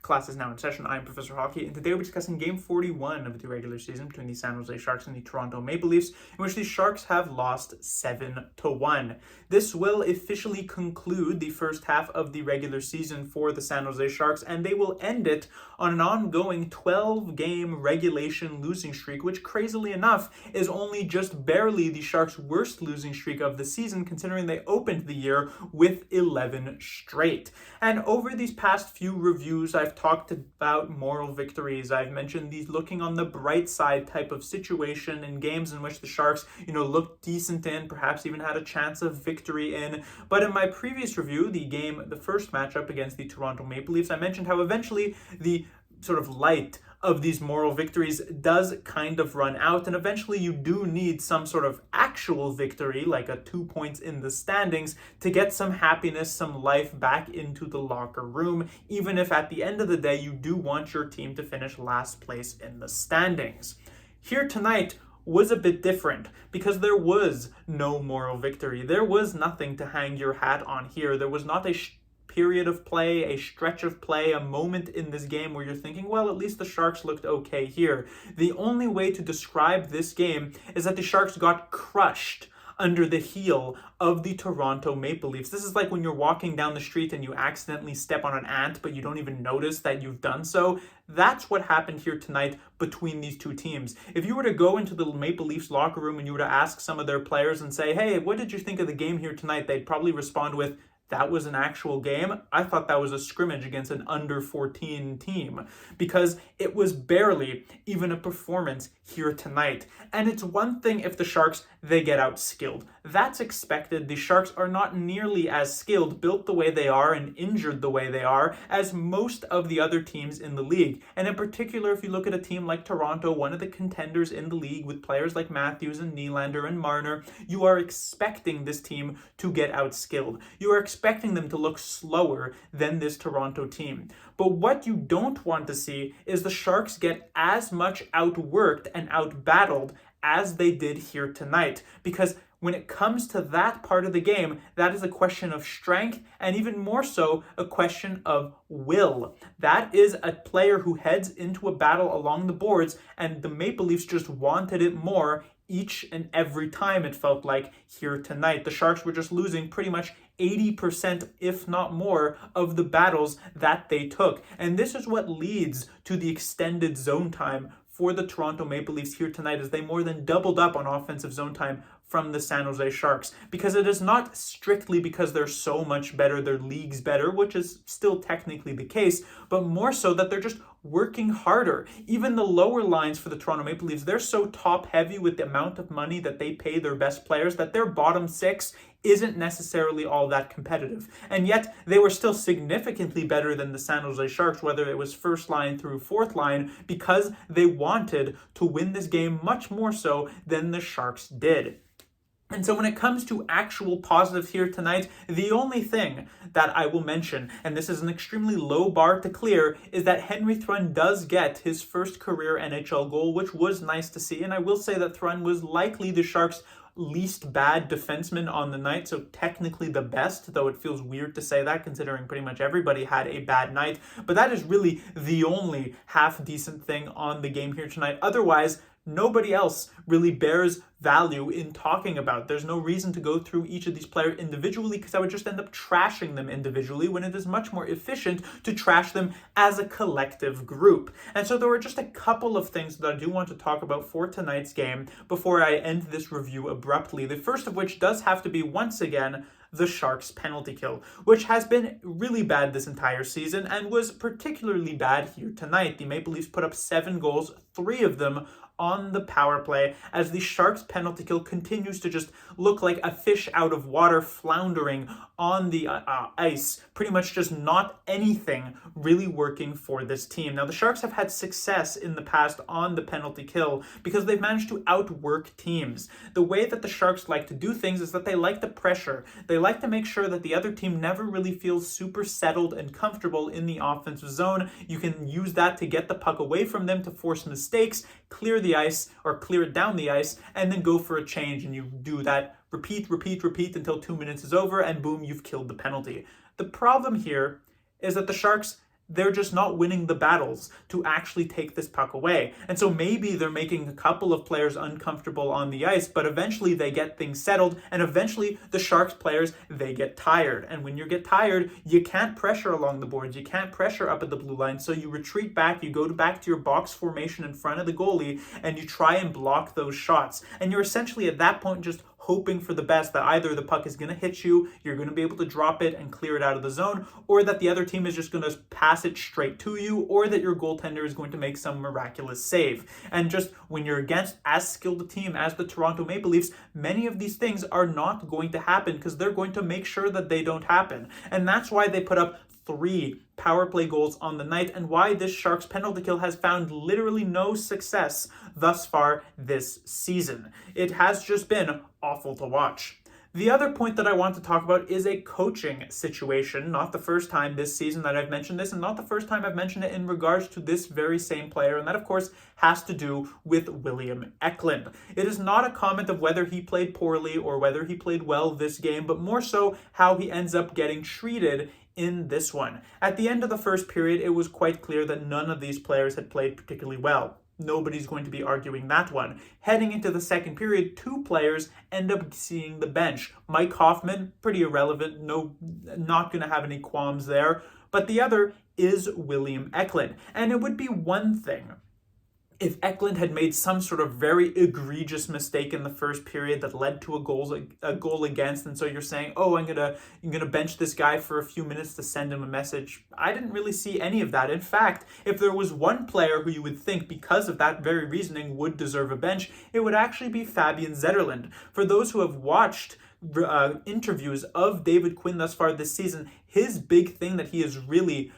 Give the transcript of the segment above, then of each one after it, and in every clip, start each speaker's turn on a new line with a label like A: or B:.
A: Class is now in session. I'm Professor Hockey, and today we're discussing Game 41 of the regular season between the San Jose Sharks and the Toronto Maple Leafs, in which the Sharks have lost 7-1. This will officially conclude the first half of the regular season for the San Jose Sharks, and they will end it on an ongoing 12-game regulation losing streak, which crazily enough is only just barely the Sharks' worst losing streak of the season, considering they opened the year with 11 straight. And over these past few reviews, I've talked about moral victories. I've mentioned these looking on the bright side type of situation in games in which the Sharks, looked decent in, perhaps even had a chance of victory in. But in my previous review, the first matchup against the Toronto Maple Leafs, I mentioned how eventually the sort of light of these moral victories does kind of run out, and eventually you do need some sort of actual victory, like a 2 points in the standings, to get some happiness, some life back into the locker room, even if at the end of the day you do want your team to finish last place in the standings. Here tonight was a bit different because there was no moral victory. There was nothing to hang your hat on here. There was not a period of play, a stretch of play, a moment in this game where you're thinking, well, at least the Sharks looked okay here. The only way to describe this game is that the Sharks got crushed under the heel of the Toronto Maple Leafs. This is like when you're walking down the street and you accidentally step on an ant, but you don't even notice that you've done so. That's what happened here tonight between these two teams. If you were to go into the Maple Leafs locker room and you were to ask some of their players and say, hey, what did you think of the game here tonight? They'd probably respond with, that was an actual game. I thought that was a scrimmage against an under 14 team, because it was barely even a performance here tonight. And it's one thing if the Sharks, they get outskilled. That's expected. The Sharks are not nearly as skilled, built the way they are and injured the way they are, as most of the other teams in the league. And in particular, if you look at a team like Toronto, one of the contenders in the league with players like Matthews and Nylander and Marner, you are expecting this team to get outskilled. You are expecting them to look slower than this Toronto team. But what you don't want to see is the Sharks get as much outworked and outbattled as they did here tonight, because when it comes to that part of the game, that is a question of strength, and even more so, a question of will. That is a player who heads into a battle along the boards, and the Maple Leafs just wanted it more each and every time, it felt like, here tonight. The Sharks were just losing pretty much 80%, if not more, of the battles that they took. And this is what leads to the extended zone time for the Toronto Maple Leafs here tonight, as they more than doubled up on offensive zone time from the San Jose Sharks, because it is not strictly because they're so much better, their league's better, which is still technically the case, but more so that they're just working harder. Even the lower lines for the Toronto Maple Leafs, they're so top heavy with the amount of money that they pay their best players that their bottom six isn't necessarily all that competitive. And yet they were still significantly better than the San Jose Sharks, whether it was first line through fourth line, because they wanted to win this game much more so than the Sharks did. And so when it comes to actual positives here tonight, the only thing that I will mention, and this is an extremely low bar to clear, is that Henry Thrun does get his first career NHL goal, which was nice to see. And I will say that Thrun was likely the Sharks' least bad defenseman on the night, so technically the best, though it feels weird to say that considering pretty much everybody had a bad night. But that is really the only half-decent thing on the game here tonight. Otherwise, nobody else really bears value in talking about. There's no reason to go through each of these players individually, because I would just end up trashing them individually when it is much more efficient to trash them as a collective group. And so there were just a couple of things that I do want to talk about for tonight's game before I end this review abruptly. The first of which does have to be, once again, the Sharks' penalty kill, which has been really bad this entire season and was particularly bad here tonight. The Maple Leafs put up 7 goals, 3 of them on the power play, as the Sharks' penalty kill continues to just look like a fish out of water floundering on the ice. Pretty much just not anything really working for this team. Now, the Sharks have had success in the past on the penalty kill because they've managed to outwork teams. The way that the Sharks like to do things is that they like to pressure. They like to make sure that the other team never really feels super settled and comfortable in the offensive zone. You can use that to get the puck away from them, to force mistakes, clear the ice or clear it down the ice, and then go for a change. And you do that repeat until 2 minutes is over, and boom, you've killed the penalty. The problem here is that the Sharks, they're just not winning the battles to actually take this puck away. And so maybe they're making a couple of players uncomfortable on the ice, but eventually they get things settled, and eventually the Sharks players, they get tired. And when you get tired, you can't pressure along the boards, you can't pressure up at the blue line, so you retreat back, you go back to your box formation in front of the goalie, and you try and block those shots. And you're essentially at that point just hoping for the best, that either the puck is going to hit you, you're going to be able to drop it and clear it out of the zone, or that the other team is just going to pass it straight to you, or that your goaltender is going to make some miraculous save. And just when you're against as skilled a team as the Toronto Maple Leafs, many of these things are not going to happen because they're going to make sure that they don't happen. And that's why they put up 3 power play goals on the night, and why this Sharks penalty kill has found literally no success thus far this season. It has just been awful to watch. The other point that I want to talk about is a coaching situation. Not the first time this season that I've mentioned this, and not the first time I've mentioned it in regards to this very same player, and that of course has to do with William Eklund. It is not a comment of whether he played poorly or whether he played well this game, but more so how he ends up getting treated in this one. At the end of the first period, it was quite clear that none of these players had played particularly well. Nobody's going to be arguing that one. Heading into the second period, 2 players end up seeing the bench. Mike Hoffman, pretty irrelevant, not going to have any qualms there. But the other is William Eklund. And it would be one thing if Eklund had made some sort of very egregious mistake in the first period that led to a goal against, and so you're saying, oh, I'm gonna bench this guy for a few minutes to send him a message. I didn't really see any of that. In fact, if there was one player who you would think, because of that very reasoning, would deserve a bench, it would actually be Fabian Zetterlund. For those who have watched interviews of David Quinn thus far this season, his big thing that he has really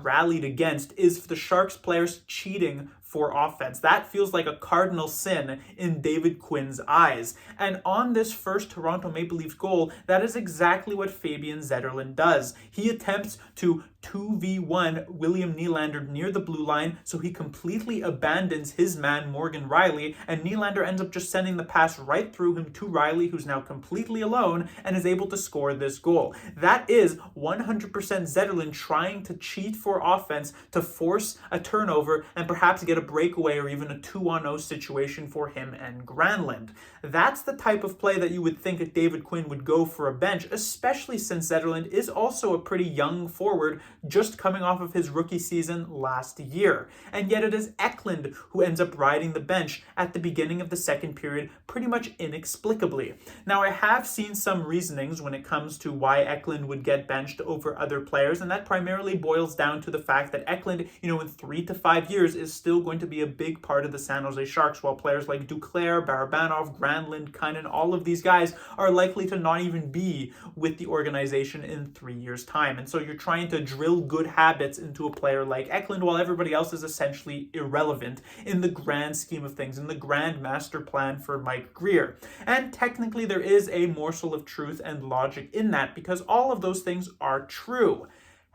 A: rallied against is the Sharks players cheating for offense. That feels like a cardinal sin in David Quinn's eyes. And on this first Toronto Maple Leafs goal, that is exactly what Fabian Zetterlund does. He attempts to 2v1 William Nylander near the blue line, so he completely abandons his man Morgan Rielly, and Nylander ends up just sending the pass right through him to Rielly, who's now completely alone and is able to score this goal. That is 100% Zetterlund trying to cheat for offense to force a turnover and perhaps get a breakaway or even a 2-on-0 situation for him and Granlund. That's the type of play that you would think that David Quinn would go for a bench, especially since Zetterlund is also a pretty young forward, just coming off of his rookie season last year. And yet it is Eklund who ends up riding the bench at the beginning of the second period, pretty much inexplicably. Now, I have seen some reasonings when it comes to why Eklund would get benched over other players, and that primarily boils down to the fact that Eklund, in 3 to 5 years is still going to be a big part of the San Jose Sharks, while players like Duclair, Barabanov, Granlund, Kynan, all of these guys are likely to not even be with the organization in 3 years' time. And so you're trying to drill good habits into a player like Eklund while everybody else is essentially irrelevant in the grand scheme of things, in the grand master plan for Mike Grier. And technically there is a morsel of truth and logic in that, because all of those things are true.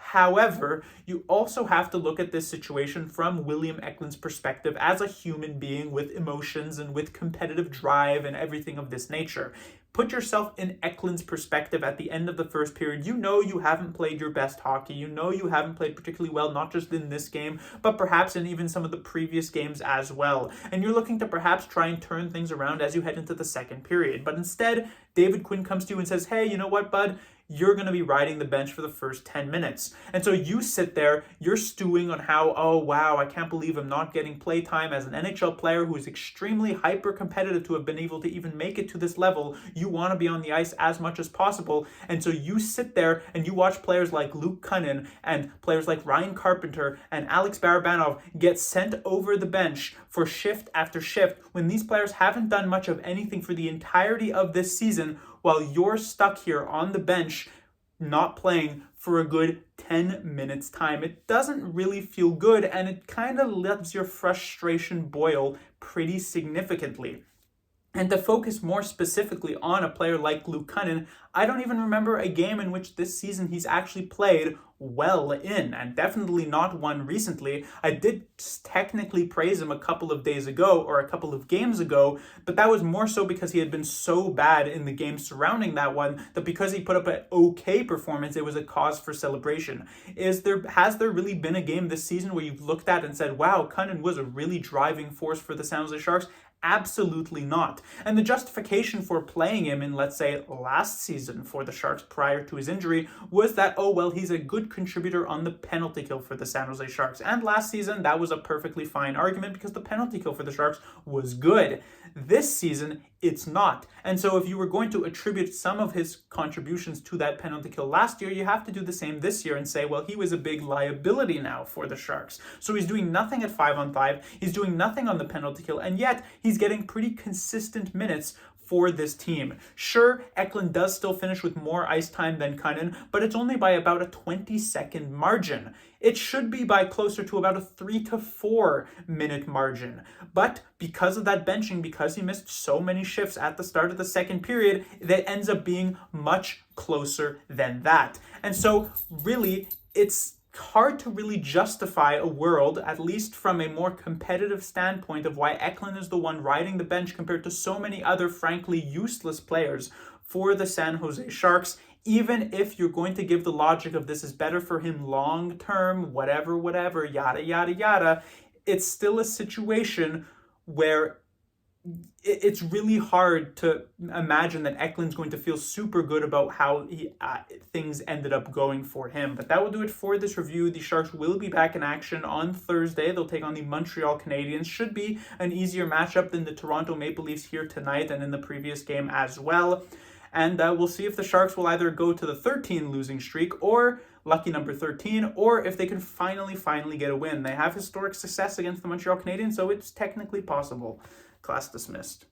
A: However, you also have to look at this situation from William Eklund's perspective as a human being with emotions and with competitive drive and everything of this nature. Put yourself in Eklund's perspective at the end of the first period. You know you haven't played your best hockey. You know you haven't played particularly well, not just in this game, but perhaps in even some of the previous games as well. And you're looking to perhaps try and turn things around as you head into the second period. But instead, David Quinn comes to you and says, hey, you know what, bud? You're going to be riding the bench for the first 10 minutes. And so you sit there, you're stewing on how, oh, wow, I can't believe I'm not getting play time as an NHL player who is extremely hyper-competitive to have been able to even make it to this level. You want to be on the ice as much as possible. And so you sit there and you watch players like Luke Kunin and players like Ryan Carpenter and Alex Barabanov get sent over the bench for shift after shift when these players haven't done much of anything for the entirety of this season, while you're stuck here on the bench not playing for a good 10 minutes time. It doesn't really feel good, and it kind of lets your frustration boil pretty significantly. And to focus more specifically on a player like Luke Kunin, I don't even remember a game in which this season he's actually played well in, and definitely not one recently. I did technically praise him a couple of days ago or a couple of games ago, but that was more so because he had been so bad in the game surrounding that one that because he put up an okay performance, it was a cause for celebration. Has there really been a game this season where you've looked at and said, wow, Kunin was a really driving force for the San Jose Sharks? Absolutely not. And the justification for playing him in, let's say, last season for the Sharks prior to his injury was that, oh, well, he's a good contributor on the penalty kill for the San Jose Sharks. And last season, that was a perfectly fine argument because the penalty kill for the Sharks was good. This season, it's not. And so if you were going to attribute some of his contributions to that penalty kill last year, you have to do the same this year and say, well, he was a big liability now for the Sharks. So he's doing nothing at 5-on-5, he's doing nothing on the penalty kill, and yet he's getting pretty consistent minutes for this team. Sure, Eklund does still finish with more ice time than Kunin, but it's only by about a 20-second margin. It should be by closer to about a 3 to 4 minute margin. But because of that benching, because he missed so many shifts at the start of the second period, that ends up being much closer than that. And so really, it's hard to really justify a world, at least from a more competitive standpoint, of why Eklund is the one riding the bench compared to so many other frankly useless players for the San Jose Sharks. Even if you're going to give the logic of this is better for him long term, whatever, yada, yada, yada, it's still a situation where it's really hard to imagine that Eklund's going to feel super good about how things ended up going for him. But that will do it for this review. The Sharks will be back in action on Thursday. They'll take on the Montreal Canadiens. Should be an easier matchup than the Toronto Maple Leafs here tonight and in the previous game as well. And we'll see if the Sharks will either go to the 13 losing streak or lucky number 13, or if they can finally get a win. They have historic success against the Montreal Canadiens, so it's technically possible. Class dismissed.